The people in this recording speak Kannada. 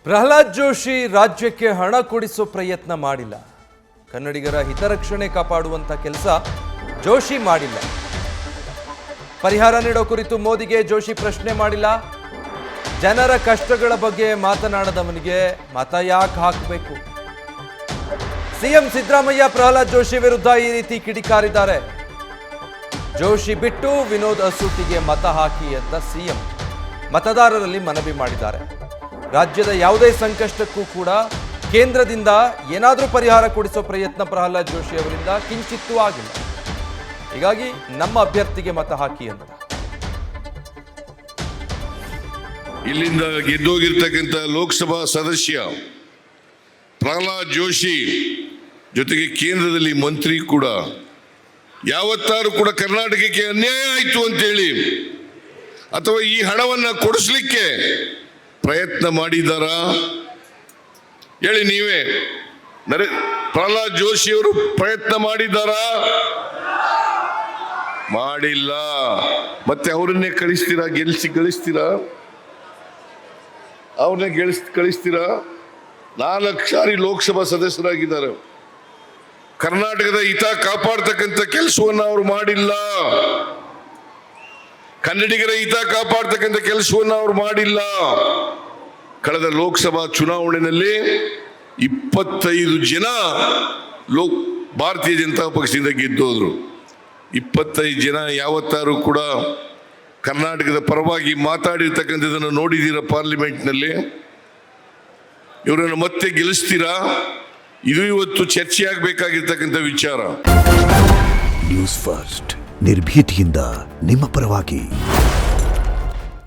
ಪ್ರಹ್ಲಾದ್ ಜೋಶಿ ರಾಜ್ಯಕ್ಕೆ ಹಣ ಕೊಡಿಸೋ ಪ್ರಯತ್ನ ಮಾಡಿಲ್ಲ. ಕನ್ನಡಿಗರ ಹಿತರಕ್ಷಣೆ ಕಾಪಾಡುವಂತ ಕೆಲಸ ಜೋಶಿ ಮಾಡಿಲ್ಲ. ಪರಿಹಾರ ನೀಡೋ ಕುರಿತು ಮೋದಿಗೆ ಜೋಶಿ ಪ್ರಶ್ನೆ ಮಾಡಿಲ್ಲ. ಜನರ ಕಷ್ಟಗಳ ಬಗ್ಗೆ ಮಾತನಾಡದವನಿಗೆ ಮತ ಯಾಕೆ ಹಾಕಬೇಕು? ಸಿಎಂ ಸಿದ್ದರಾಮಯ್ಯ ಪ್ರಹ್ಲಾದ್ ಜೋಶಿ ವಿರುದ್ಧ ಈ ರೀತಿ ಕಿಡಿಕಾರಿದ್ದಾರೆ. ಜೋಶಿ ಬಿಟ್ಟು ವಿನೋದ್ ಅಸೂಟಿಗೆ ಮತ ಹಾಕಿ ಅಂತ ಸಿಎಂ ಮತದಾರರಲ್ಲಿ ಮನವಿ ಮಾಡಿದ್ದಾರೆ. ರಾಜ್ಯದ ಯಾವುದೇ ಸಂಕಷ್ಟಕ್ಕೂ ಕೂಡ ಕೇಂದ್ರದಿಂದ ಏನಾದರೂ ಪರಿಹಾರ ಕೊಡಿಸೋ ಪ್ರಯತ್ನ ಪ್ರಹ್ಲಾದ್ ಜೋಶಿ ಅವರಿಂದ ಕಿಂಚಿತ್ತೂ ಆಗಿಲ್ಲ. ಹೀಗಾಗಿ ನಮ್ಮ ಅಭ್ಯರ್ಥಿಗೆ ಮತ ಹಾಕಿ ಅಂತ. ಇಲ್ಲಿಂದ ಗೆದ್ದೋಗಿರ್ತಕ್ಕಂಥ ಲೋಕಸಭಾ ಸದಸ್ಯ ಪ್ರಹ್ಲಾದ್ ಜೋಶಿ ಜೊತೆಗೆ ಕೇಂದ್ರದಲ್ಲಿ ಮಂತ್ರಿ ಕೂಡ ಯಾವತ್ತಾರು ಕೂಡ ಕರ್ನಾಟಕಕ್ಕೆ ಅನ್ಯಾಯ ಆಯಿತು ಅಂತೇಳಿ ಅಥವಾ ಈ ಹಣವನ್ನು ಕೊಡಿಸ್ಲಿಕ್ಕೆ ಪ್ರಯತ್ನ ಮಾಡಿದಾರಾ ಹೇಳಿ ನೀವೇ. ಪ್ರಹ್ಲಾದ್ ಜೋಶಿ ಅವರು ಪ್ರಯತ್ನ ಮಾಡಿದಾರಾ? ಮಾಡಿಲ್ಲ. ಮತ್ತೆ ಅವರನ್ನೇ ಕಳಿಸ್ತೀರಾ? ಕಳಿಸ್ತೀರಾ? ಅವ್ರನ್ನೇ ಕಳಿಸ್ತೀರಾ? 4 ಸಾರಿ ಲೋಕಸಭಾ ಸದಸ್ಯರಾಗಿದ್ದಾರೆ. ಕರ್ನಾಟಕದ ಹಿತ ಕಾಪಾಡ್ತಕ್ಕಂಥ ಕೆಲಸವನ್ನು ಅವರು ಮಾಡಿಲ್ಲ. ಕನ್ನಡಿಗರ ಹಿತ ಕಾಪಾಡ್ತಕ್ಕಂಥ ಕೆಲಸವನ್ನು ಅವರು ಮಾಡಿಲ್ಲ. ಕಳೆದ ಲೋಕಸಭಾ ಚುನಾವಣೆಯಲ್ಲಿ 25 ಜನ ಭಾರತೀಯ ಜನತಾ ಪಕ್ಷದಿಂದ ಗೆದ್ದೋದ್ರು. 25 ಜನ ಯಾವತ್ತಾರು ಕೂಡ ಕರ್ನಾಟಕದ ಪರವಾಗಿ ಮಾತಾಡಿರ್ತಕ್ಕಂಥದ್ದನ್ನು ನೋಡಿದ್ದೀರಾ ಪಾರ್ಲಿಮೆಂಟ್ನಲ್ಲಿ? ಇವರನ್ನು ಮತ್ತೆ ಗೆಲ್ಲಿಸ್ತೀರಾ? ಇದು ಇವತ್ತು ಚರ್ಚೆ ಆಗಬೇಕಾಗಿರ್ತಕ್ಕಂಥ ವಿಚಾರ. ನ್ಯೂಸ್ ಫಸ್ಟ್ ನಿರ್ಭೀತಿಯಿಂದ ನಿಮ್ಮ ಪರವಾಗಿ.